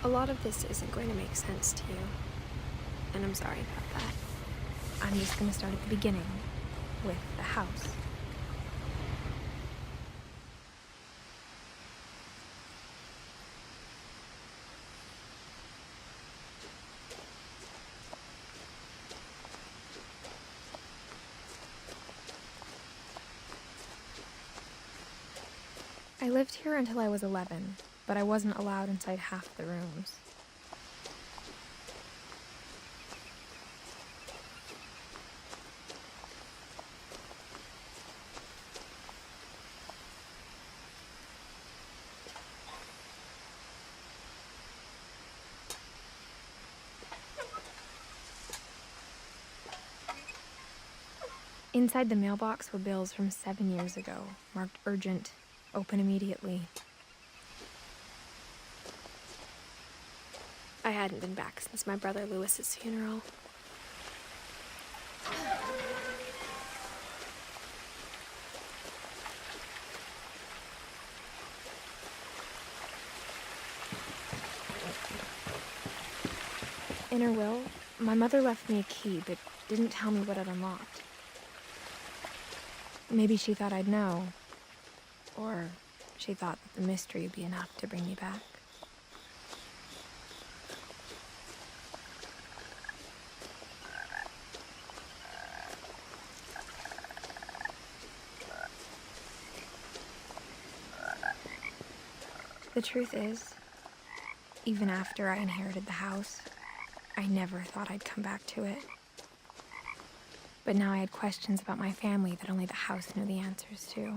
A lot of this isn't going to make sense to you, and I'm sorry about that. I'm just going to start at the beginning, with the house. I lived here until I was 11, but I wasn't allowed inside half the rooms. Inside the mailbox were bills from 7 years ago, marked urgent, open immediately. I hadn't been back since my brother Lewis's funeral. In her will, my mother left me a key, but didn't tell me what it unlocked. Maybe she thought I'd know, or she thought that the mystery would be enough to bring me back. The truth is, even after I inherited the house, I never thought I'd come back to it. But now I had questions about my family that only the house knew the answers to.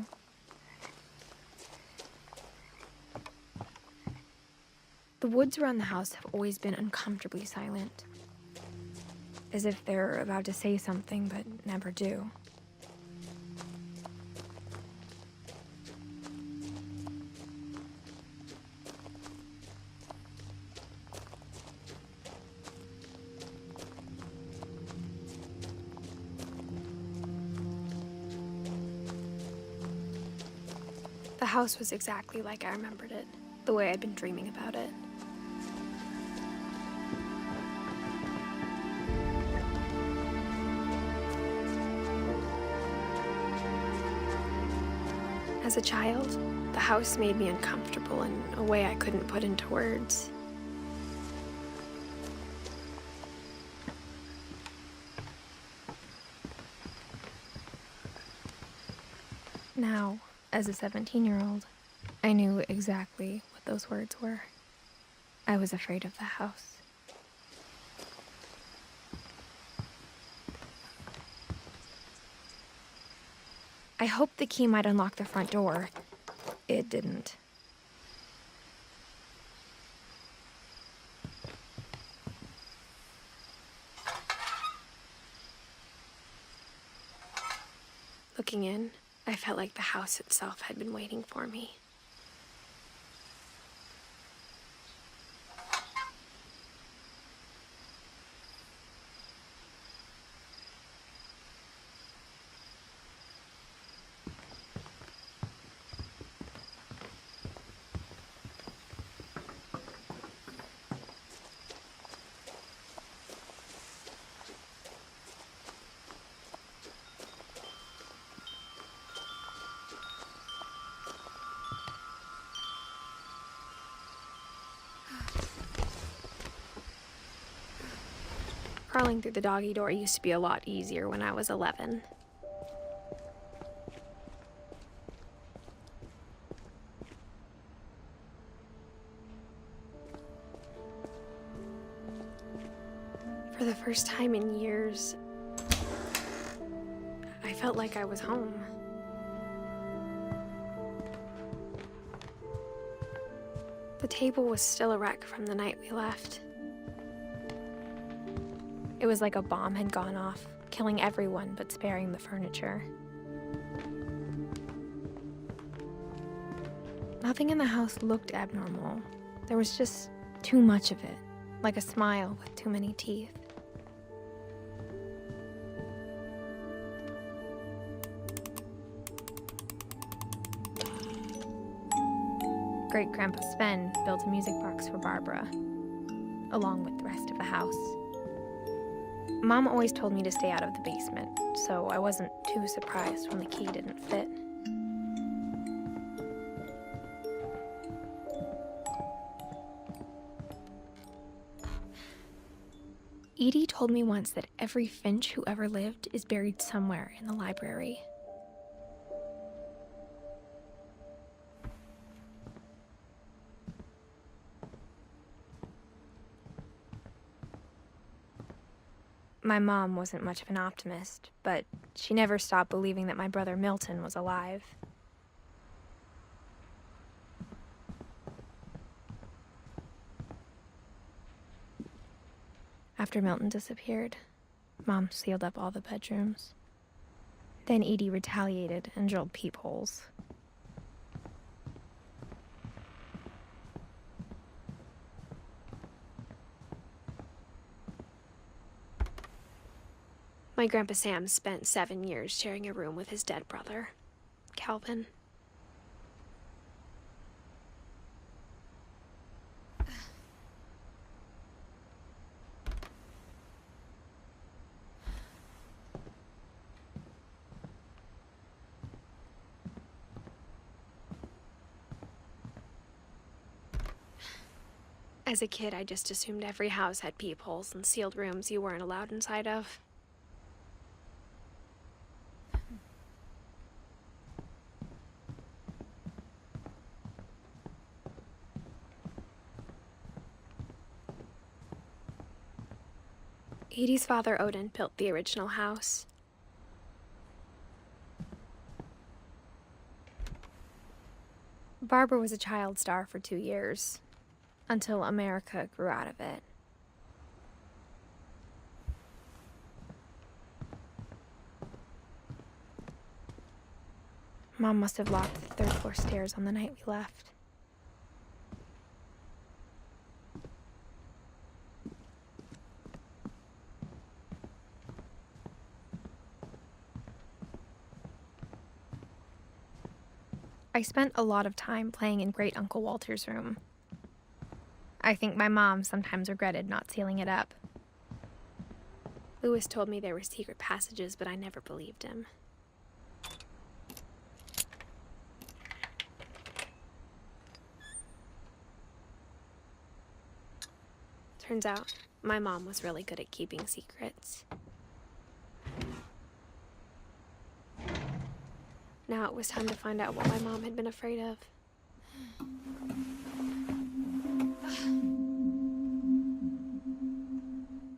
The woods around the house have always been uncomfortably silent, as if they're about to say something but never do. house was exactly like I remembered it, the way I'd been dreaming about it. As a child, the house made me uncomfortable in a way I couldn't put into words. Now, as a 17-year-old, I knew exactly what those words were. I was afraid of the house. I hoped the key might unlock the front door. It didn't. Looking in, I felt like the house itself had been waiting for me. Crawling through the doggy door used to be a lot easier when I was 11. For the first time in years, I felt like I was home. The table was still a wreck from the night we left. It was like a bomb had gone off, killing everyone but sparing the furniture. Nothing in the house looked abnormal. There was just too much of it, like a smile with too many teeth. Great-Grandpa Sven built a music box for Barbara, along with the rest of the house. Mom always told me to stay out of the basement, so I wasn't too surprised when the key didn't fit. Edie told me once that every Finch who ever lived is buried somewhere in the library. My mom wasn't much of an optimist, but she never stopped believing that my brother Milton was alive. After Milton disappeared, Mom sealed up all the bedrooms. Then Edie retaliated and drilled peepholes. My Grandpa Sam spent 7 years sharing a room with his dead brother, Calvin. As a kid, I just assumed every house had peepholes and sealed rooms you weren't allowed inside of. Edie's father, Odin, built the original house. Barbara was a child star for 2 years, until America grew out of it. Mom must have locked the third-floor stairs on the night we left. I spent a lot of time playing in Great Uncle Walter's room. I think my mom sometimes regretted not sealing it up. Louis told me there were secret passages, but I never believed him. Turns out, my mom was really good at keeping secrets. Now it was time to find out what my mom had been afraid of.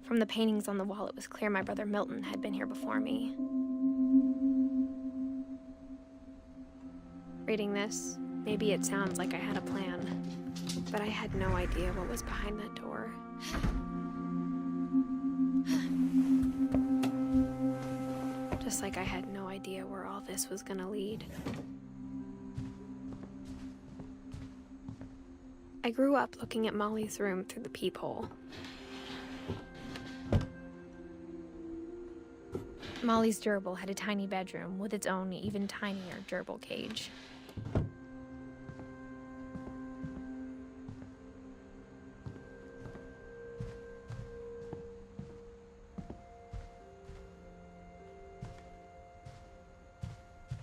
From the paintings on the wall, it was clear my brother Milton had been here before me. Reading this, maybe it sounds like I had a plan, but I had no idea what was behind that door. Just like I had no idea where all this was gonna lead. I grew up looking at Molly's room through the peephole. Molly's gerbil had a tiny bedroom with its own even tinier gerbil cage.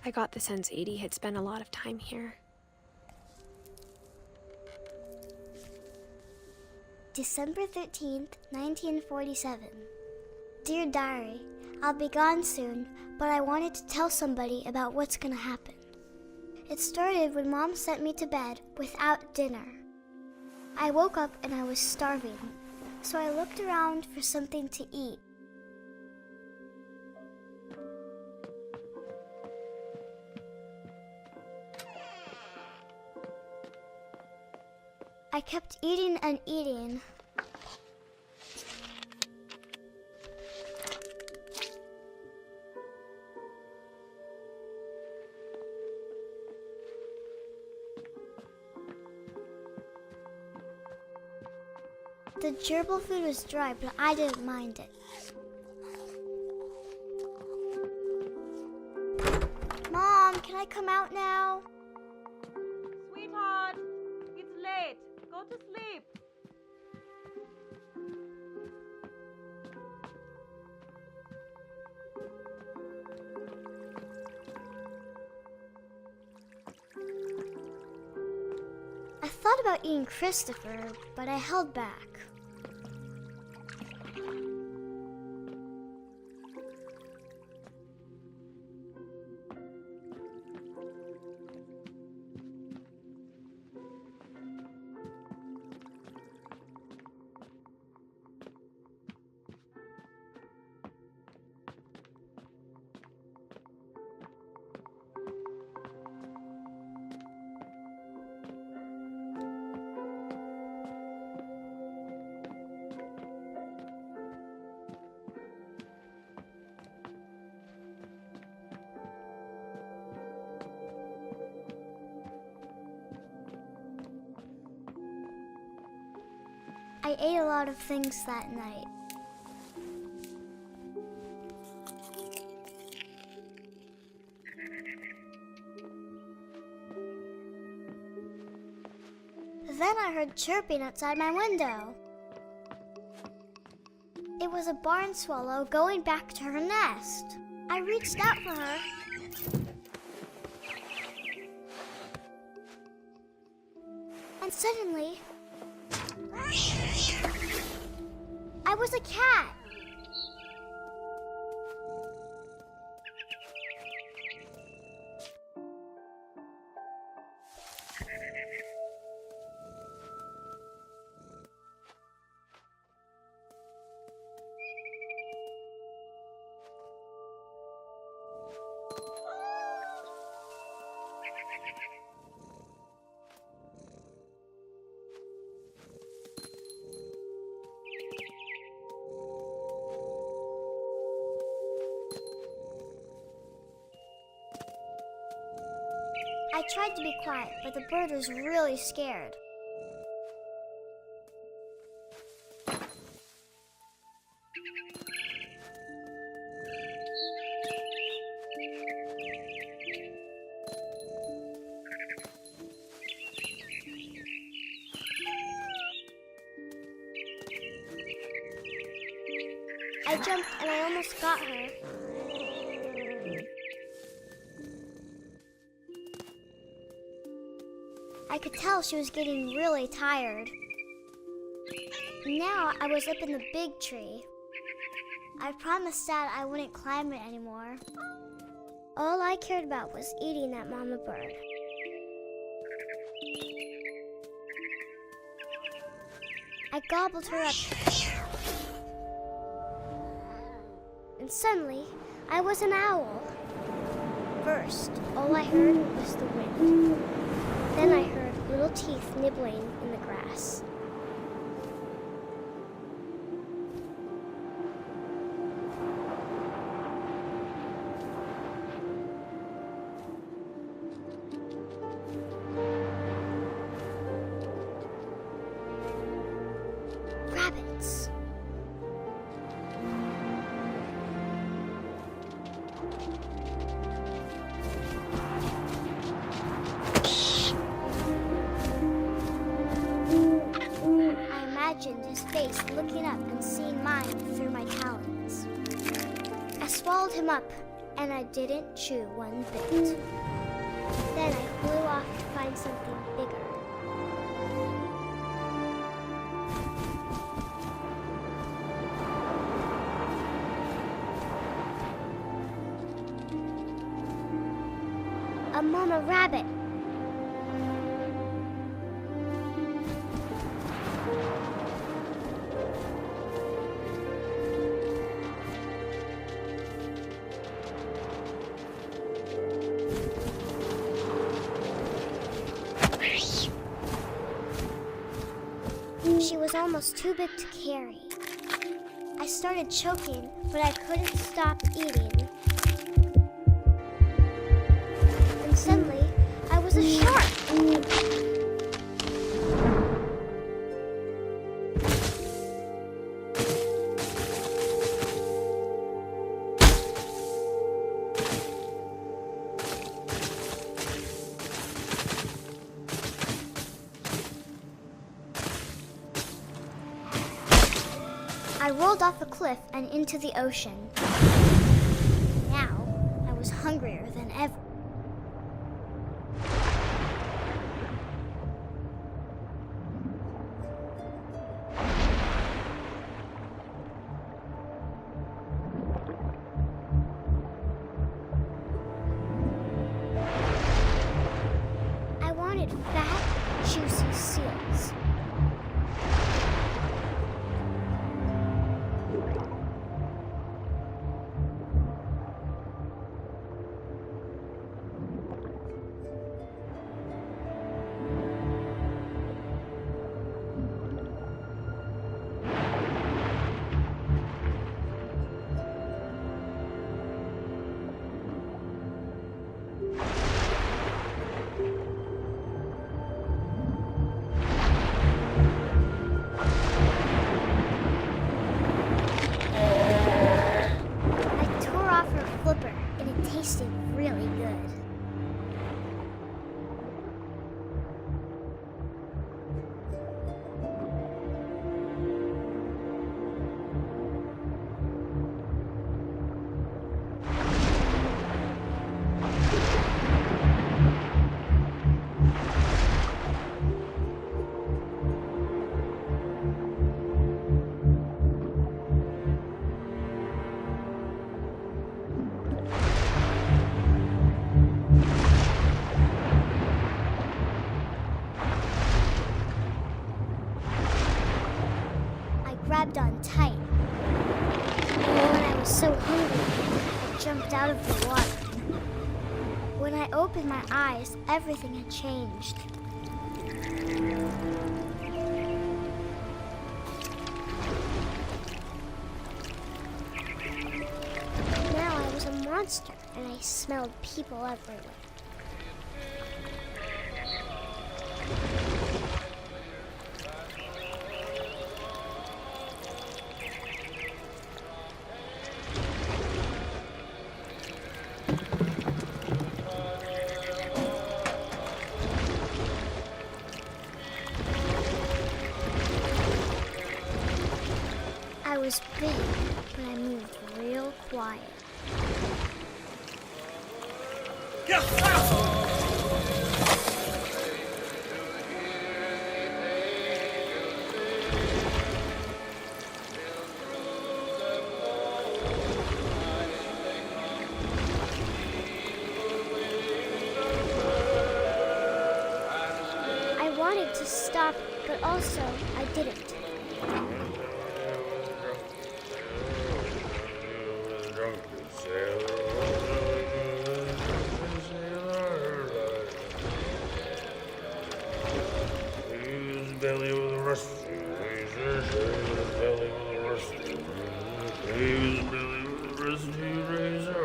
I got the sense Edie had spent a lot of time here. December 13th, 1947. Dear Diary, I'll be gone soon, but I wanted to tell somebody about what's gonna happen. It started when Mom sent me to bed without dinner. I woke up and I was starving, so I looked around for something to eat. I kept eating and eating. The gerbil food was dry, but I didn't mind it. Mom, can I come out now? Sweetheart, it's late. Go to sleep. I thought about eating Christopher, but I held back. I ate a lot of things that night. Then I heard chirping outside my window. It was a barn swallow going back to her nest. I reached out for her. And suddenly, I was a cat. I tried to be quiet, but the bird was really scared. I jumped and I almost got her. I could tell she was getting really tired. Now I was up in the big tree. I promised Dad I wouldn't climb it anymore. All I cared about was eating that mama bird. I gobbled her up. And suddenly, I was an owl. First, all I heard was the wind. Then I heard little teeth nibbling in the grass. Rabbits. I imagined his face looking up and seeing mine through my talons. I swallowed him up, and I didn't chew one bit. Then I flew off to find something bigger. A mama rabbit. She was almost too big to carry. I started choking, but I couldn't stop eating. And suddenly, I was a shark. I rolled off a cliff and into the ocean. Now, I was hungrier than ever. I wanted fat, juicy seals. And it tasted really good. Grabbed on tight. And when I was so hungry, I jumped out of the water. When I opened my eyes, everything had changed. Now I was a monster, and I smelled people everywhere. I was big, but I quiet. I wanted to stop, but also I didn't. Belly with a rusty razor, belly with a rusty razor, belly with a rusty razor.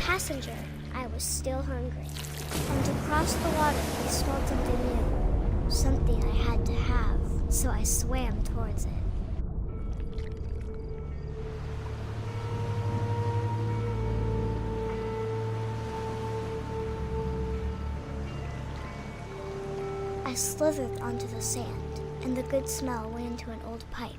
Passenger, I was still hungry. And across the water, I smelled something new. Something I had to have, so I swam towards it. I slithered onto the sand, and the good smell went into an old pipe.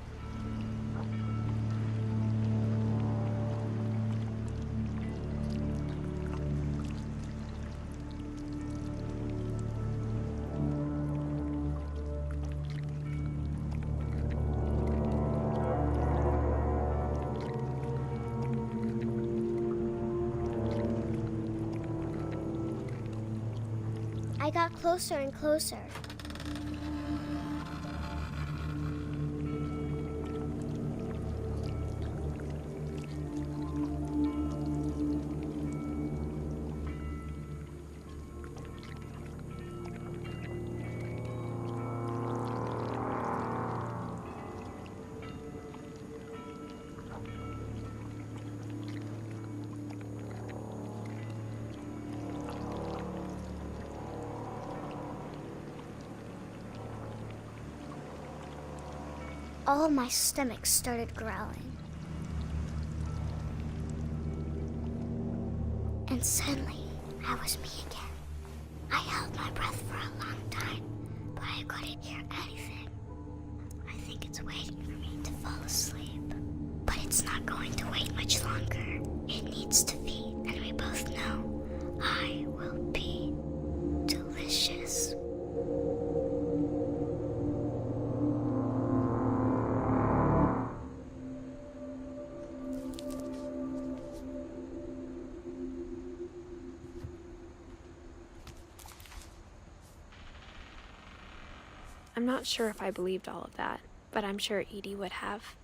I got closer and closer. All of my stomach started growling. And suddenly, I was me again. I held my breath for a long time, but I couldn't hear anything. I think it's waiting for me to fall asleep. But it's not going to wait much longer. It needs to feed, and we both know I will be delicious. I'm not sure if I believed all of that, but I'm sure Edie would have.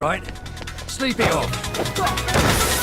Right, sleep it off.